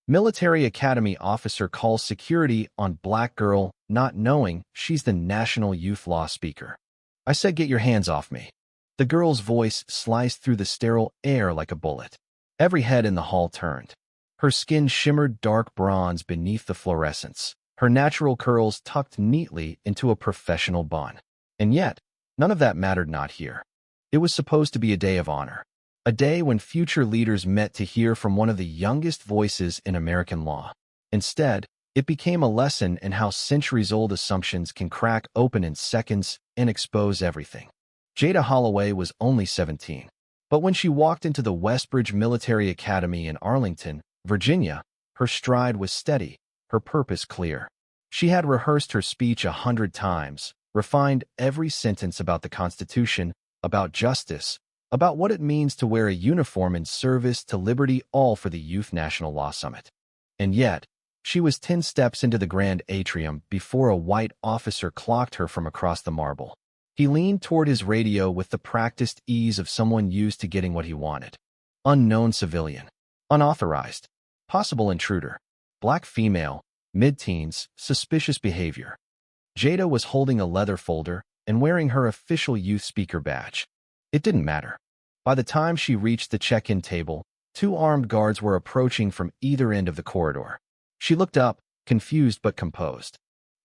Military Academy officer calls security on black girl, not knowing she's the national youth law speaker. I said get your hands off me. The girl's voice sliced through the sterile air like a bullet. Every head in the hall turned. Her skin shimmered dark bronze beneath the fluorescence, her natural curls tucked neatly into a professional bun. And yet, none of that mattered not here. It was supposed to be a day of honor, a day when future leaders met to hear from one of the youngest voices in American law. Instead, it became a lesson in how centuries-old assumptions can crack open in seconds and expose everything. Jada Holloway was only 17, but when she walked into the Westbridge Military Academy in Arlington, Virginia, her stride was steady, her purpose clear. She had rehearsed her speech 100 times, refined every sentence about the Constitution, about justice, about what it means to wear a uniform in service to liberty, all for the Youth National Law Summit. And yet, she was 10 steps into the grand atrium before a white officer clocked her from across the marble. He leaned toward his radio with the practiced ease of someone used to getting what he wanted. Unknown civilian. Unauthorized. Possible intruder. Black female. Mid-teens. Suspicious behavior. Jada was holding a leather folder and wearing her official youth speaker badge. It didn't matter. By the time she reached the check-in table, 2 armed guards were approaching from either end of the corridor. She looked up, confused but composed.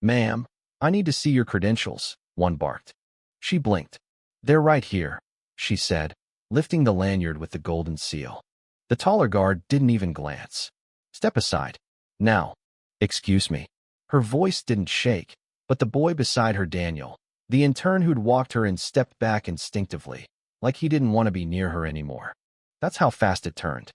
"Ma'am, I need to see your credentials," one barked. She blinked. "They're right here," she said, lifting the lanyard with the golden seal. The taller guard didn't even glance. "Step aside. Now." "Excuse me." Her voice didn't shake, but the boy beside her, Daniel, the intern who'd walked her in, stepped back instinctively, like he didn't want to be near her anymore. That's how fast it turned.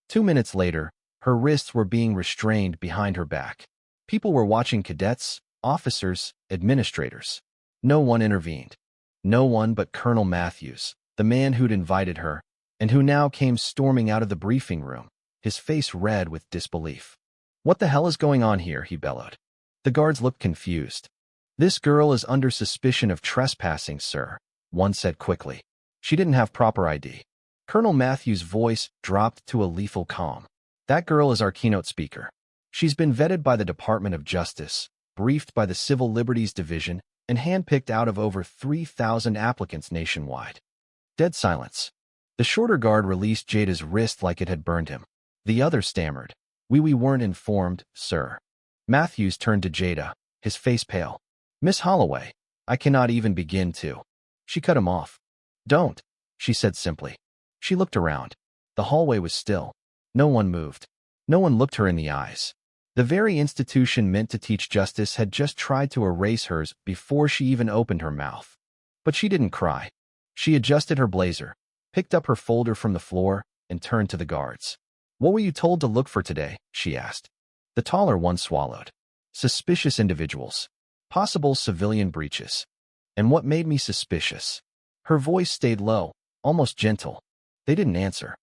2 minutes later, her wrists were being restrained behind her back. People were watching: cadets, officers, administrators. No one intervened. No one but Colonel Matthews, the man who'd invited her, and who now came storming out of the briefing room, his face red with disbelief. "What the hell is going on here?" he bellowed. The guards looked confused. "This girl is under suspicion of trespassing, sir," one said quickly. "She didn't have proper ID." Colonel Matthews' voice dropped to a lethal calm. "That girl is our keynote speaker. She's been vetted by the Department of Justice, briefed by the Civil Liberties Division, and handpicked out of over 3,000 applicants nationwide." Dead silence. The shorter guard released Jada's wrist like it had burned him. The other stammered, We weren't informed, sir." Matthews turned to Jada, his face pale. "Miss Holloway, I cannot even begin to." She cut him off. "Don't," she said simply. She looked around. The hallway was still. No one moved. No one looked her in the eyes. The very institution meant to teach justice had just tried to erase hers before she even opened her mouth. But she didn't cry. She adjusted her blazer, picked up her folder from the floor, and turned to the guards. "What were you told to look for today?" she asked. The taller one swallowed. "Suspicious individuals. Possible civilian breaches." "And what made me suspicious?" Her voice stayed low, almost gentle. "They didn't answer.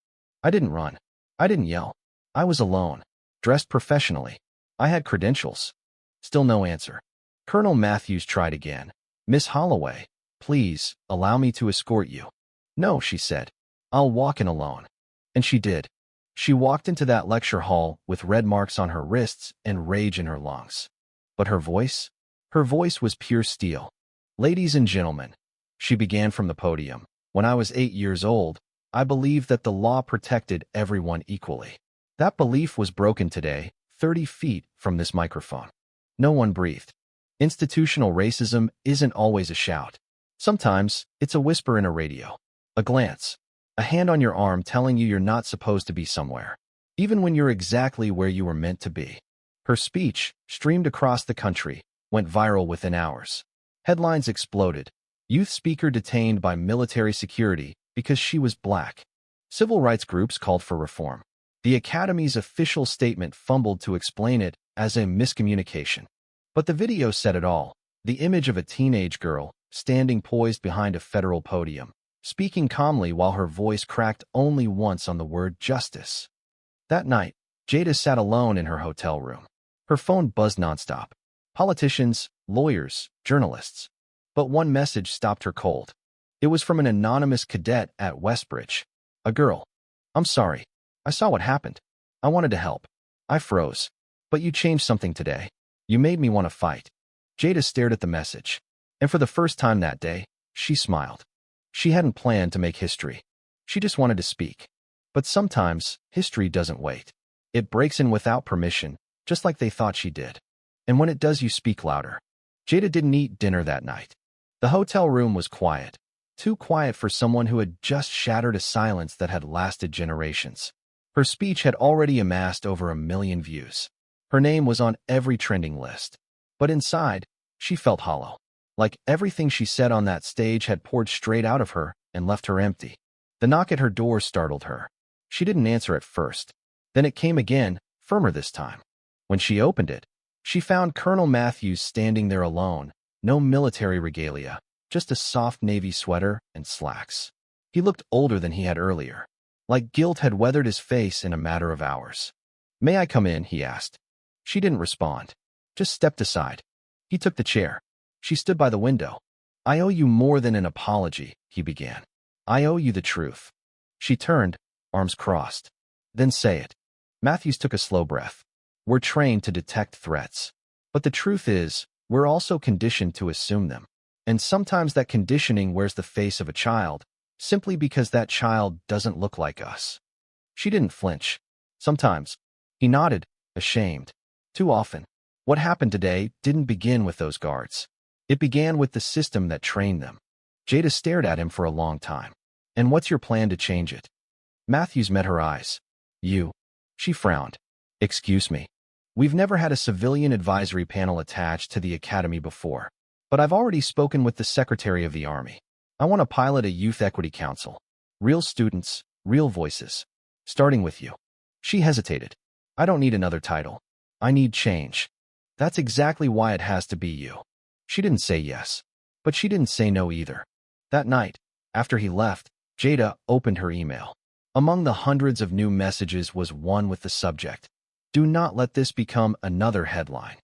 I didn't run. I didn't yell. I was alone, dressed professionally. I had credentials." Still no answer. Colonel Matthews tried again. "Miss Holloway, please, allow me to escort you." "No," she said. "I'll walk in alone." And she did. She walked into that lecture hall with red marks on her wrists and rage in her lungs. But her voice? Her voice was pure steel. "Ladies and gentlemen," she began from the podium, "when I was 8 years old, I believed that the law protected everyone equally. That belief was broken today, 30 feet from this microphone." No one breathed. Institutional racism isn't always a shout. Sometimes it's a whisper in a radio, a glance, a hand on your arm telling you you're not supposed to be somewhere, even when you're exactly where you were meant to be. Her speech, streamed across the country, went viral within hours. Headlines exploded. Youth speaker detained by military security because she was black. Civil rights groups called for reform. The Academy's official statement fumbled to explain it as a miscommunication. But the video said it all. The image of a teenage girl, standing poised behind a federal podium, speaking calmly while her voice cracked only once on the word justice. That night, Jada sat alone in her hotel room. Her phone buzzed nonstop. Politicians, lawyers, journalists. But one message stopped her cold. It was from an anonymous cadet at Westbridge. A girl. "I'm sorry. I saw what happened. I wanted to help. I froze. But you changed something today. You made me want to fight. Jada stared at the message. And for the first time that day, she smiled. She hadn't planned to make history. She just wanted to speak. But sometimes, history doesn't wait. It breaks in without permission, just like they thought she did. And when it does, you speak louder. Jada didn't eat dinner that night. The hotel room was quiet. Too quiet for someone who had just shattered a silence that had lasted generations. Her speech had already amassed over 1 million views. Her name was on every trending list. But inside, she felt hollow. Like everything she said on that stage had poured straight out of her and left her empty. The knock at her door startled her. She didn't answer at first. Then it came again, firmer this time. When she opened it, she found Colonel Matthews standing there alone, no military regalia, just a soft navy sweater and slacks. He looked older than he had earlier. Like guilt had weathered his face in a matter of hours. "May I come in?" he asked. She didn't respond, just stepped aside. He took the chair. She stood by the window. "I owe you more than an apology," he began. "I owe you the truth." She turned, arms crossed. "Then say it." Matthews took a slow breath. "We're trained to detect threats. But the truth is, we're also conditioned to assume them. And sometimes that conditioning wears the face of a child, simply because that child doesn't look like us." She didn't flinch. "Sometimes." He nodded, ashamed. "Too often. What happened today didn't begin with those guards. It began with the system that trained them." Jada stared at him for a long time. "And what's your plan to change it?" Matthews met her eyes. "You." She frowned. "Excuse me. We've never had a civilian advisory panel attached to the academy before. But I've already spoken with the Secretary of the Army. I want to pilot a youth equity council. Real students, real voices. Starting with you." She hesitated. "I don't need another title. I need change. That's exactly why it has to be you." She didn't say yes. But she didn't say no either. That night, after he left, Jada opened her email. Among the hundreds of new messages was one with the subject, "Do not let this become another headline."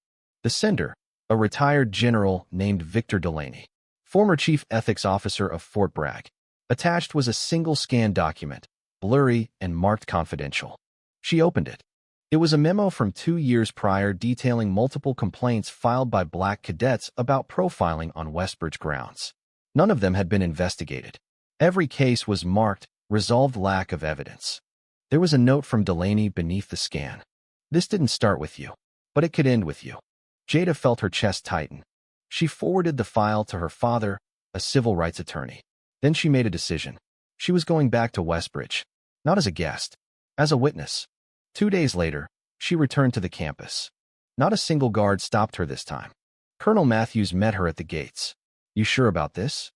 The sender, a retired general named Victor Delaney, former chief ethics officer of Fort Bragg. Attached was a single scanned document, blurry and marked confidential. She opened it. It was a memo from 2 years prior detailing multiple complaints filed by black cadets about profiling on Westbridge grounds. None of them had been investigated. Every case was marked, "Resolved lack of evidence." There was a note from Delaney beneath the scan. "This didn't start with you, but it could end with you." Jada felt her chest tighten. She forwarded the file to her father, a civil rights attorney. Then she made a decision. She was going back to Westbridge, not as a guest, as a witness. 2 days later, she returned to the campus. Not a single guard stopped her this time. Colonel Matthews met her at the gates. "You sure about this?"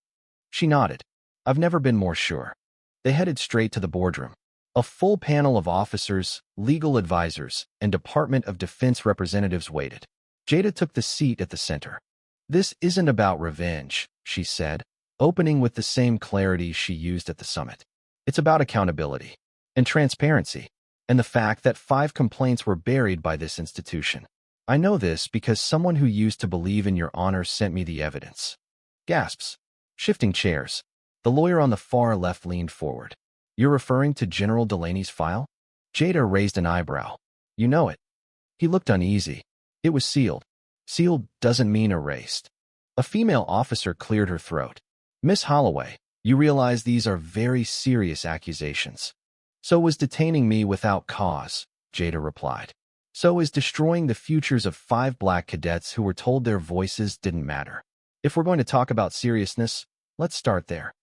She nodded. "I've never been more sure." They headed straight to the boardroom. A full panel of officers, legal advisors, and Department of Defense representatives waited. Jada took the seat at the center. "This isn't about revenge," she said, opening with the same clarity she used at the summit. "It's about accountability and transparency. And the fact that 5 complaints were buried by this institution. I know this because someone who used to believe in your honor sent me the evidence." Gasps. Shifting chairs. The lawyer on the far left leaned forward. "You're referring to General Delaney's file?" Jada raised an eyebrow. "You know it." He looked uneasy. "It was sealed." "Sealed doesn't mean erased." A female officer cleared her throat. "Miss Holloway, you realize these are very serious accusations." "So was detaining me without cause," Jada replied. "So is destroying the futures of 5 black cadets who were told their voices didn't matter. If we're going to talk about seriousness, let's start there."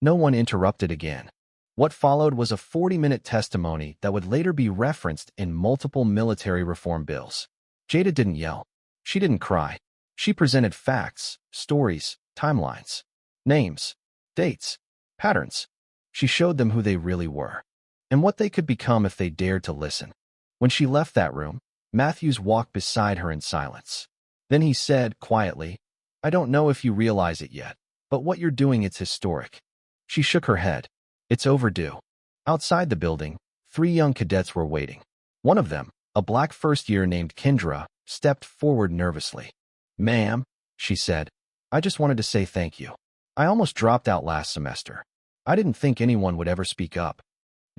No one interrupted again. What followed was a 40-minute testimony that would later be referenced in multiple military reform bills. Jada didn't yell. She didn't cry. She presented facts, stories, timelines, names, dates, patterns. She showed them who they really were and what they could become if they dared to listen. When she left that room, Matthews walked beside her in silence. Then he said, quietly, "I don't know if you realize it yet, but what you're doing is historic." She shook her head. "It's overdue." Outside the building, 3 young cadets were waiting. One of them, a black first-year named Kendra, stepped forward nervously. "Ma'am," she said, "I just wanted to say thank you. I almost dropped out last semester. I didn't think anyone would ever speak up."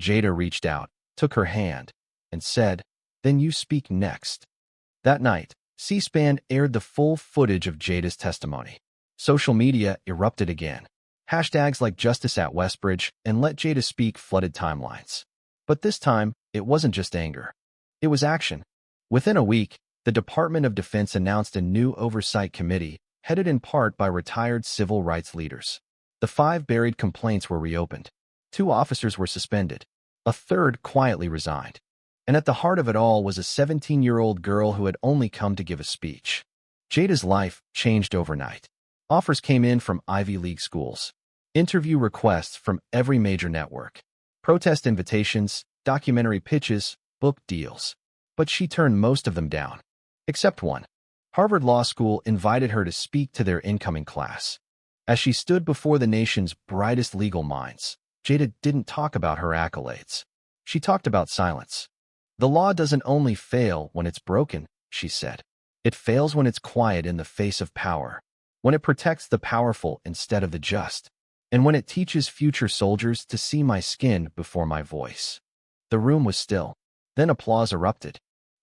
Jada reached out, took her hand, and said, Then you speak next. That night, C-SPAN aired the full footage of Jada's testimony. Social media erupted again. Hashtags like Justice at Westbridge and Let Jada Speak flooded timelines. But this time, it wasn't just anger. It was action. Within a week, the Department of Defense announced a new oversight committee, headed in part by retired civil rights leaders. The 5 buried complaints were reopened. 2 officers were suspended. A third quietly resigned. And at the heart of it all was a 17-year-old girl who had only come to give a speech. Jada's life changed overnight. Offers came in from Ivy League schools. Interview requests from every major network. Protest invitations, documentary pitches, book deals. But she turned most of them down. Except one. Harvard Law School invited her to speak to their incoming class. As she stood before the nation's brightest legal minds, Jada didn't talk about her accolades. She talked about silence. The law doesn't only fail when it's broken, she said. It fails when it's quiet in the face of power, when it protects the powerful instead of the just, and when it teaches future soldiers to see my skin before my voice. The room was still. Then applause erupted.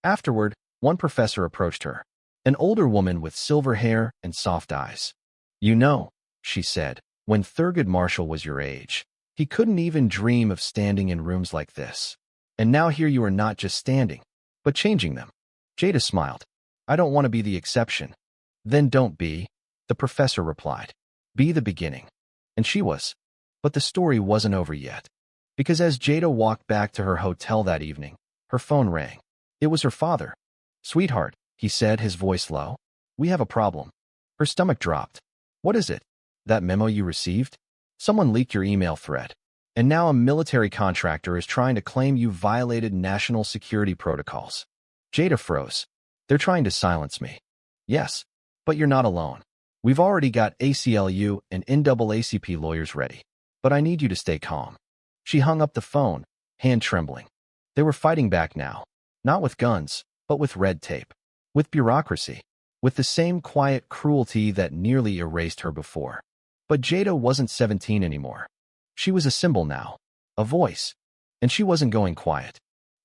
Afterward, one professor approached her, an older woman with silver hair and soft eyes. You know, she said, when Thurgood Marshall was your age, he couldn't even dream of standing in rooms like this. And now here you are not just standing, but changing them. Jada smiled. I don't want to be the exception. Then don't be, the professor replied. Be the beginning. And she was. But the story wasn't over yet. Because as Jada walked back to her hotel that evening, her phone rang. It was her father. Sweetheart, he said, his voice low. We have a problem. Her stomach dropped. What is it? That memo you received? Someone leaked your email thread. And now a military contractor is trying to claim you violated national security protocols. Jada froze. They're trying to silence me. Yes, but you're not alone. We've already got ACLU and NAACP lawyers ready. But I need you to stay calm. She hung up the phone, hand trembling. They were fighting back now. Not with guns, but with red tape. With bureaucracy. With the same quiet cruelty that nearly erased her before. But Jada wasn't 17 anymore. She was a symbol now. A voice. And she wasn't going quiet.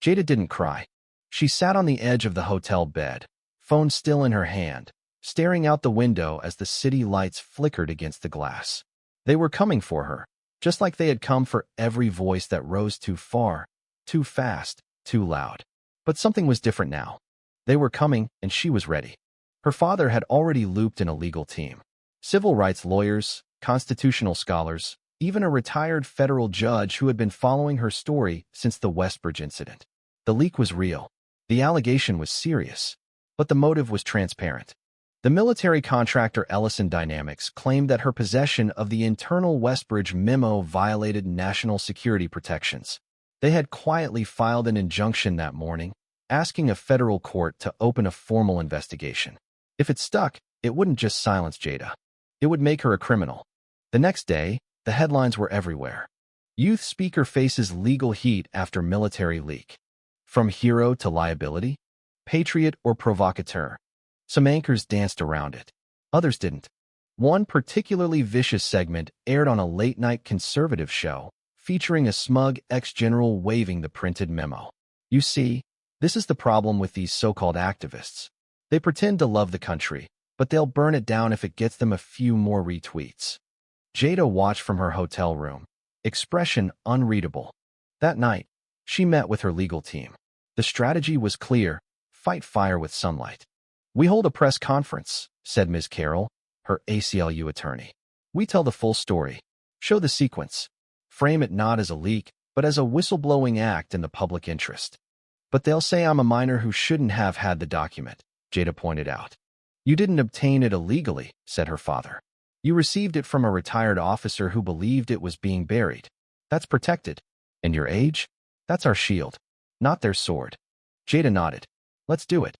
Jada didn't cry. She sat on the edge of the hotel bed, phone still in her hand, staring out the window as the city lights flickered against the glass. They were coming for her, just like they had come for every voice that rose too far, too fast, too loud. But something was different now. They were coming, and she was ready. Her father had already looped in a legal team. Civil rights lawyers, constitutional scholars, even a retired federal judge who had been following her story since the Westbridge incident. The leak was real. The allegation was serious. But the motive was transparent. The military contractor Ellison Dynamics claimed that her possession of the internal Westbridge memo violated national security protections. They had quietly filed an injunction that morning, asking a federal court to open a formal investigation. If it stuck, it wouldn't just silence Jada. It would make her a criminal. The next day, the headlines were everywhere. Youth speaker faces legal heat after military leak. From hero to liability? Patriot or provocateur? Some anchors danced around it. Others didn't. One particularly vicious segment aired on a late-night conservative show, featuring a smug ex-general waving the printed memo. You see, this is the problem with these so-called activists. They pretend to love the country, but they'll burn it down if it gets them a few more retweets. Jada watched from her hotel room, expression unreadable. That night, she met with her legal team. The strategy was clear: fight fire with sunlight. We hold a press conference, said Ms. Carroll, her ACLU attorney. We tell the full story. Show the sequence. Frame it not as a leak, but as a whistleblowing act in the public interest. But they'll say I'm a minor who shouldn't have had the document, Jada pointed out. You didn't obtain it illegally, said her father. You received it from a retired officer who believed it was being buried. That's protected. And your age? That's our shield, not their sword. Jada nodded. Let's do it.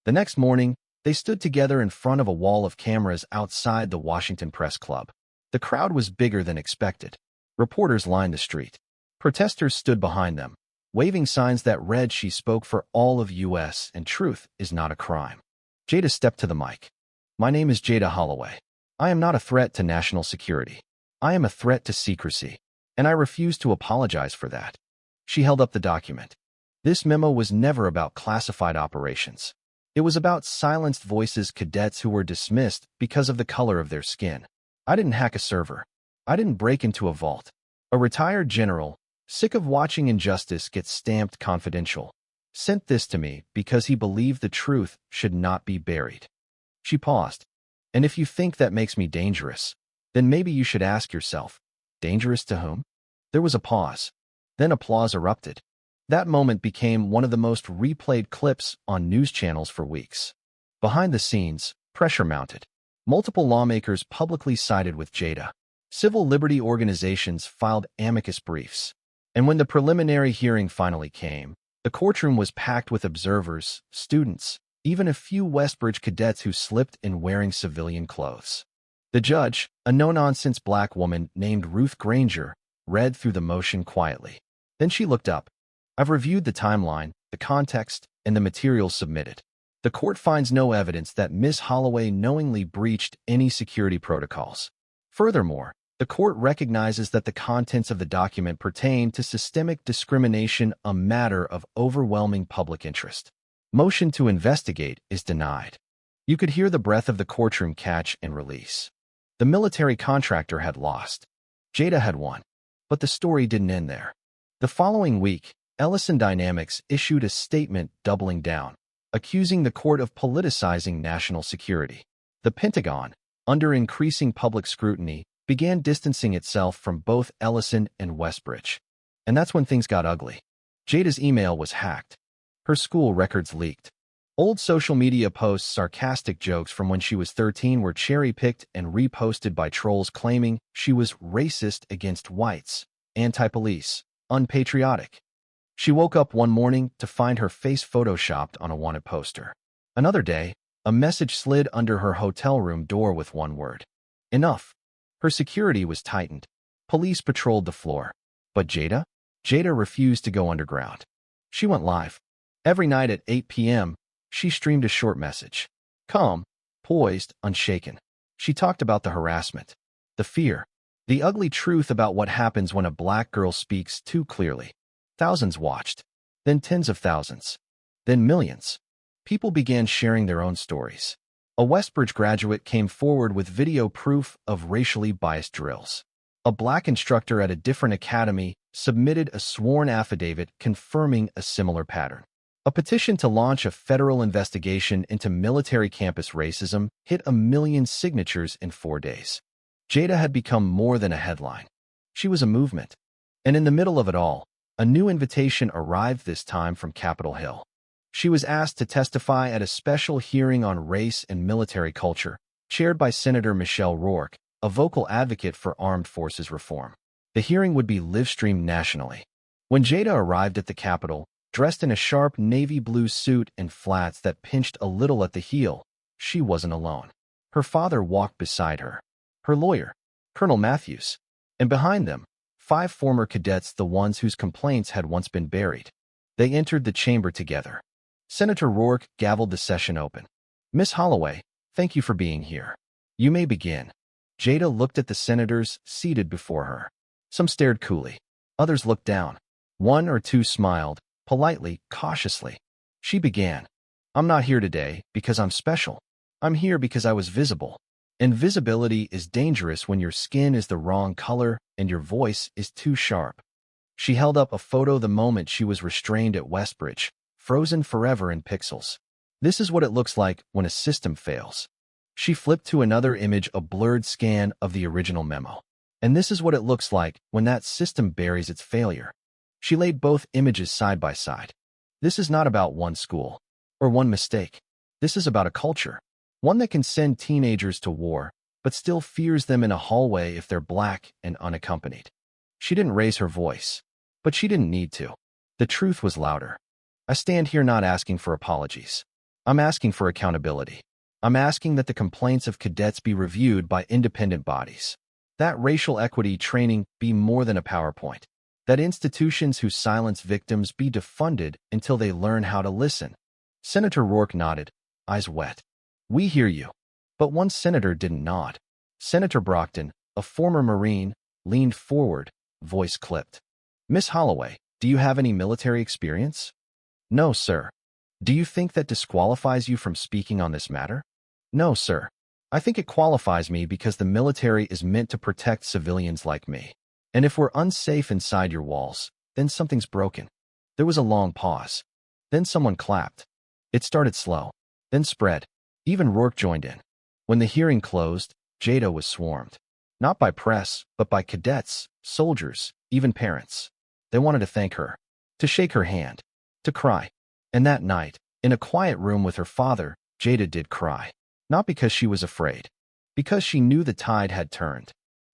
The next morning, they stood together in front of a wall of cameras outside the Washington Press Club. The crowd was bigger than expected. Reporters lined the street. Protesters stood behind them, waving signs that read she spoke for all of U.S. and truth is not a crime. Jada stepped to the mic. My name is Jada Holloway. I am not a threat to national security. I am a threat to secrecy, and I refuse to apologize for that. She held up the document. This memo was never about classified operations. It was about silenced voices, cadets who were dismissed because of the color of their skin. I didn't hack a server. I didn't break into a vault. A retired general, sick of watching injustice get stamped confidential, sent this to me because he believed the truth should not be buried. She paused. And if you think that makes me dangerous, then maybe you should ask yourself, dangerous to whom? There was a pause. Then applause erupted. That moment became one of the most replayed clips on news channels for weeks. Behind the scenes, pressure mounted. Multiple lawmakers publicly sided with Jada. Civil liberty organizations filed amicus briefs. And when the preliminary hearing finally came, the courtroom was packed with observers, students, even a few Westbridge cadets who slipped in wearing civilian clothes. The judge, a no-nonsense black woman named Ruth Granger, read through the motion quietly. Then she looked up. I've reviewed the timeline, the context, and the materials submitted. The court finds no evidence that Ms. Holloway knowingly breached any security protocols. Furthermore, the court recognizes that the contents of the document pertain to systemic discrimination, a matter of overwhelming public interest. Motion to investigate is denied. You could hear the breath of the courtroom catch and release. The military contractor had lost. Jada had won. But the story didn't end there. The following week, Ellison Dynamics issued a statement doubling down, accusing the court of politicizing national security. The Pentagon, under increasing public scrutiny, began distancing itself from both Ellison and Westbridge. And that's when things got ugly. Jada's email was hacked. Her school records leaked. Old social media posts, sarcastic jokes from when she was 13 were cherry-picked and reposted by trolls claiming she was racist against whites, anti-police, unpatriotic. She woke up one morning to find her face photoshopped on a wanted poster. Another day, a message slid under her hotel room door with one word. Enough. Her security was tightened. Police patrolled the floor. But Jada? Jada refused to go underground. She went live. Every night at 8 p.m., she streamed a short message. Calm, poised, unshaken. She talked about the harassment, the fear, the ugly truth about what happens when a black girl speaks too clearly. Thousands watched, then tens of thousands, then millions. People began sharing their own stories. A Westbridge graduate came forward with video proof of racially biased drills. A black instructor at a different academy submitted a sworn affidavit confirming a similar pattern. A petition to launch a federal investigation into military campus racism hit 1 million signatures in 4 days. Jada had become more than a headline. She was a movement. And in the middle of it all, a new invitation arrived, this time from Capitol Hill. She was asked to testify at a special hearing on race and military culture, chaired by Senator Michelle Rourke, a vocal advocate for armed forces reform. The hearing would be live-streamed nationally. When Jada arrived at the Capitol, dressed in a sharp navy blue suit and flats that pinched a little at the heel, she wasn't alone. Her father walked beside her. Her lawyer, Colonel Matthews. And behind them, 5 former cadets, the ones whose complaints had once been buried. They entered the chamber together. Senator Rourke gavelled the session open. Miss Holloway, thank you for being here. You may begin. Jada looked at the senators seated before her. Some stared coolly. Others looked down. 1 or 2 smiled, politely, cautiously. She began. I'm not here today because I'm special. I'm here because I was visible. Invisibility is dangerous when your skin is the wrong color and your voice is too sharp. She held up a photo the moment she was restrained at Westbridge, frozen forever in pixels. This is what it looks like when a system fails. She flipped to another image, a blurred scan of the original memo. And this is what it looks like when that system buries its failure. She laid both images side by side. This is not about one school or one mistake. This is about a culture. One that can send teenagers to war, but still fears them in a hallway if they're black and unaccompanied. She didn't raise her voice, but she didn't need to. The truth was louder. I stand here not asking for apologies. I'm asking for accountability. I'm asking that the complaints of cadets be reviewed by independent bodies. That racial equity training be more than a PowerPoint. That institutions who silence victims be defunded until they learn how to listen. Senator Rourke nodded, eyes wet. We hear you. But one senator didn't nod. Senator Brockton, a former Marine, leaned forward, voice clipped. Miss Holloway, do you have any military experience? No, sir. Do you think that disqualifies you from speaking on this matter? No, sir. I think it qualifies me because the military is meant to protect civilians like me. And if we're unsafe inside your walls, then something's broken. There was a long pause. Then someone clapped. It started slow, then spread. Even Rourke joined in. When the hearing closed, Jada was swarmed. Not by press, but by cadets, soldiers, even parents. They wanted to thank her, to shake her hand, to cry. And that night, in a quiet room with her father, Jada did cry. Not because she was afraid, because she knew the tide had turned.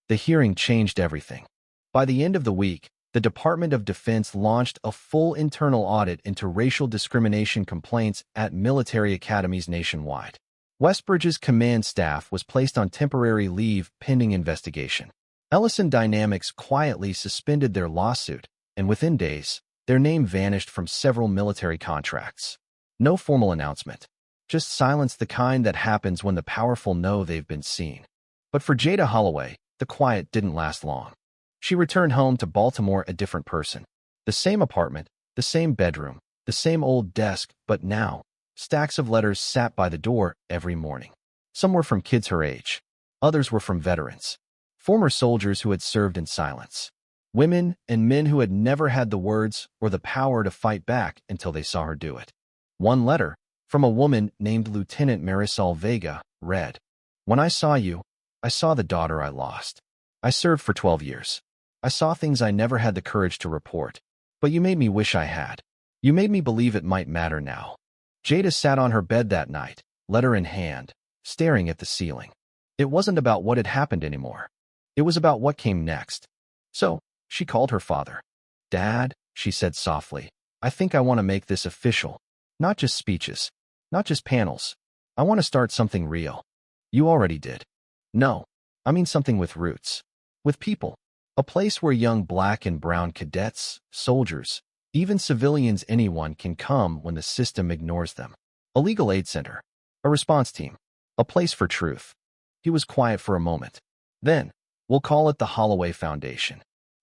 The hearing changed everything. By the end of the week, the Department of Defense launched a full internal audit into racial discrimination complaints at military academies nationwide. Westbridge's command staff was placed on temporary leave pending investigation. Ellison Dynamics quietly suspended their lawsuit, and within days, their name vanished from several military contracts. No formal announcement. Just silence, the kind that happens when the powerful know they've been seen. But for Jada Holloway, the quiet didn't last long. She returned home to Baltimore a different person. The same apartment, the same bedroom, the same old desk, but now, stacks of letters sat by the door every morning. Some were from kids her age. Others were from veterans. Former soldiers who had served in silence. Women and men who had never had the words or the power to fight back until they saw her do it. One letter, from a woman named Lieutenant Marisol Vega, read, "When I saw you, I saw the daughter I lost. I served for 12 years. I saw things I never had the courage to report. But you made me wish I had. You made me believe it might matter now." Jada sat on her bed that night, letter in hand, staring at the ceiling. It wasn't about what had happened anymore. It was about what came next. So, she called her father. "Dad," she said softly, "I think I want to make this official. Not just speeches. Not just panels. I want to start something real." "You already did." "No. I mean something with roots. With people. A place where young black and brown cadets, soldiers, even civilians, anyone can come when the system ignores them. A legal aid center. A response team. A place for truth." He was quiet for a moment. "Then, we'll call it the Holloway Foundation."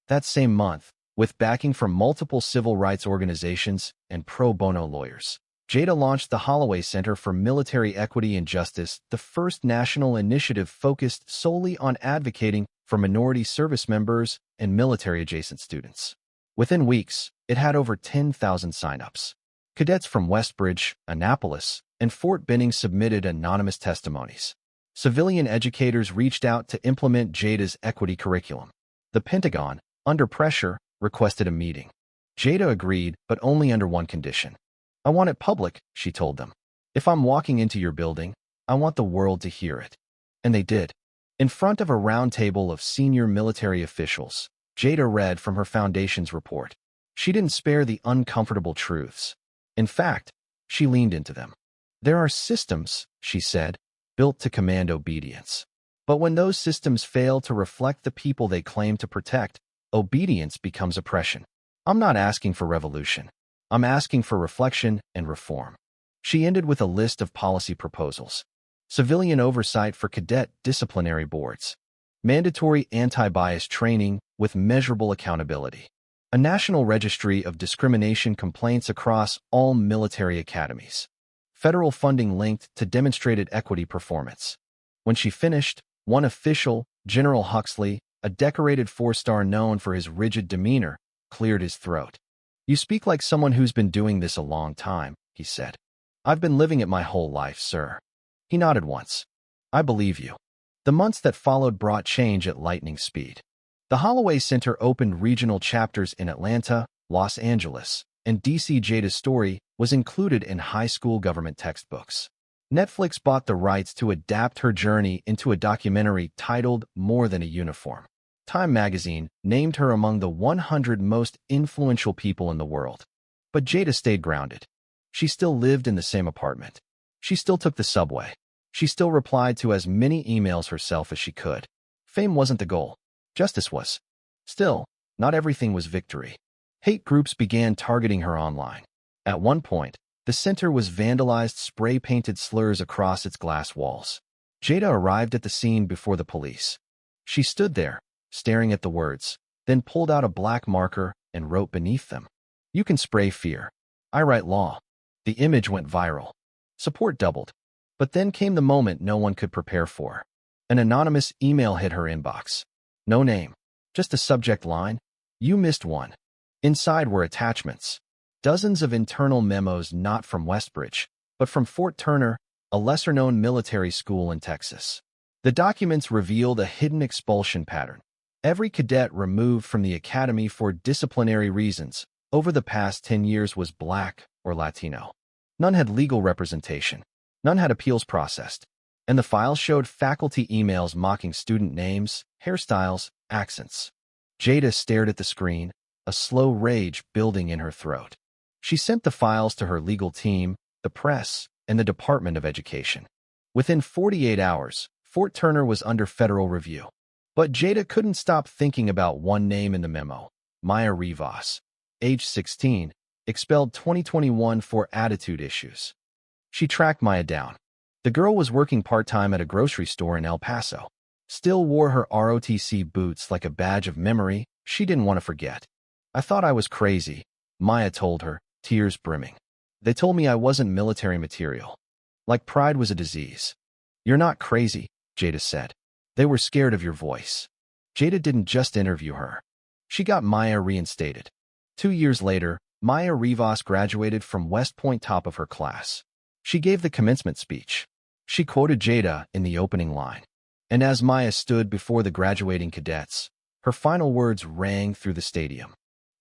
That same month, with backing from multiple civil rights organizations and pro bono lawyers, Jada launched the Holloway Center for Military Equity and Justice, the first national initiative focused solely on advocating for minority service members and military-adjacent students. Within weeks, it had over 10,000 signups. Cadets from Westbridge, Annapolis, and Fort Benning submitted anonymous testimonies. Civilian educators reached out to implement Jada's equity curriculum. The Pentagon, under pressure, requested a meeting. Jada agreed, but only under one condition. "I want it public," she told them. "If I'm walking into your building, I want the world to hear it." And they did. In front of a round table of senior military officials, Jada read from her foundation's report. She didn't spare the uncomfortable truths. In fact, she leaned into them. "There are systems," she said, "built to command obedience. But when those systems fail to reflect the people they claim to protect, obedience becomes oppression. I'm not asking for revolution. I'm asking for reflection and reform." She ended with a list of policy proposals. Civilian oversight for cadet disciplinary boards. Mandatory anti-bias training with measurable accountability. A national registry of discrimination complaints across all military academies. Federal funding linked to demonstrated equity performance. When she finished, one official, General Huxley, a decorated four-star known for his rigid demeanor, cleared his throat. "You speak like someone who's been doing this a long time," he said. "I've been living it my whole life, sir." He nodded once. "I believe you." The months that followed brought change at lightning speed. The Holloway Center opened regional chapters in Atlanta, Los Angeles, and D.C. Jada's story was included in high school government textbooks. Netflix bought the rights to adapt her journey into a documentary titled More Than a Uniform. Time magazine named her among the 100 most influential people in the world. But Jada stayed grounded. She still lived in the same apartment. She still took the subway. She still replied to as many emails herself as she could. Fame wasn't the goal. Justice was. Still, not everything was victory. Hate groups began targeting her online. At one point, the center was vandalized, spray-painted slurs across its glass walls. Jada arrived at the scene before the police. She stood there, staring at the words, then pulled out a black marker and wrote beneath them, "You can spray fear, I write law. The image went viral. Support doubled. But then came the moment no one could prepare for. An anonymous email hit her inbox. No name. Just a subject line. You missed one. Inside were attachments. Dozens of internal memos not from Westbridge, but from Fort Turner, a lesser-known military school in Texas. The documents revealed a hidden expulsion pattern. Every cadet removed from the academy for disciplinary reasons over the past 10 years was Black or Latino. None had legal representation. None had appeals processed. And the files showed faculty emails mocking student names, hairstyles, accents. Jada stared at the screen, a slow rage building in her throat. She sent the files to her legal team, the press, and the Department of Education. Within 48 hours, Fort Turner was under federal review. But Jada couldn't stop thinking about one name in the memo, Maya Rivas, age 16, expelled 2021 for attitude issues. She tracked Maya down. The girl was working part-time at a grocery store in El Paso. Still wore her ROTC boots like a badge of memory she didn't want to forget. I thought I was crazy, Maya told her, tears brimming. They told me I wasn't military material. Like pride was a disease. You're not crazy, Jada said. They were scared of your voice. Jada didn't just interview her. She got Maya reinstated. 2 years later, Maya Rivas graduated from West Point, top of her class. She gave the commencement speech. She quoted Jada in the opening line. And as Maya stood before the graduating cadets, her final words rang through the stadium.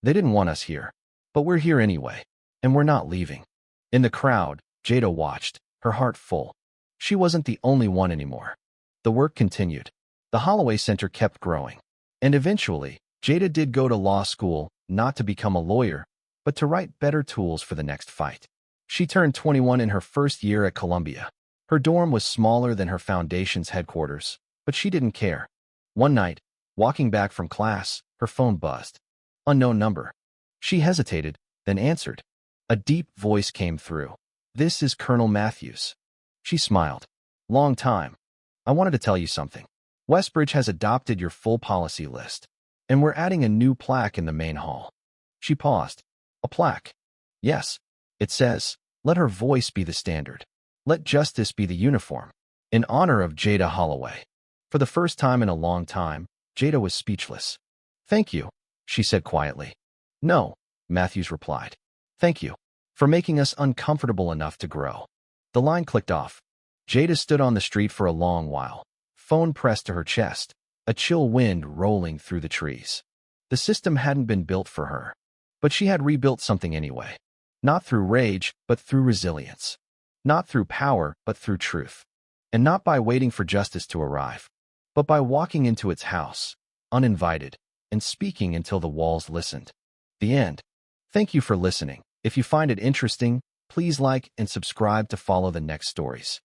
They didn't want us here, but we're here anyway, and we're not leaving. In the crowd, Jada watched, her heart full. She wasn't the only one anymore. The work continued. The Holloway Center kept growing. And eventually, Jada did go to law school, not to become a lawyer, but to write better tools for the next fight. She turned 21 in her first year at Columbia. Her dorm was smaller than her foundation's headquarters, but she didn't care. One night, walking back from class, her phone buzzed. Unknown number. She hesitated, then answered. A deep voice came through. This is Colonel Matthews. She smiled. Long time. I wanted to tell you something. Westbridge has adopted your full policy list, and we're adding a new plaque in the main hall. She paused. A plaque. Yes. It says, let her voice be the standard. Let justice be the uniform. In honor of Jada Holloway. For the first time in a long time, Jada was speechless. Thank you, she said quietly. No, Matthews replied. Thank you for making us uncomfortable enough to grow. The line clicked off. Jada stood on the street for a long while, phone pressed to her chest, a chill wind rolling through the trees. The system hadn't been built for her, but she had rebuilt something anyway. Not through rage, but through resilience. Not through power, but through truth. And not by waiting for justice to arrive, but by walking into its house, uninvited, and speaking until the walls listened. The end. Thank you for listening. If you find it interesting, please like and subscribe to follow the next stories.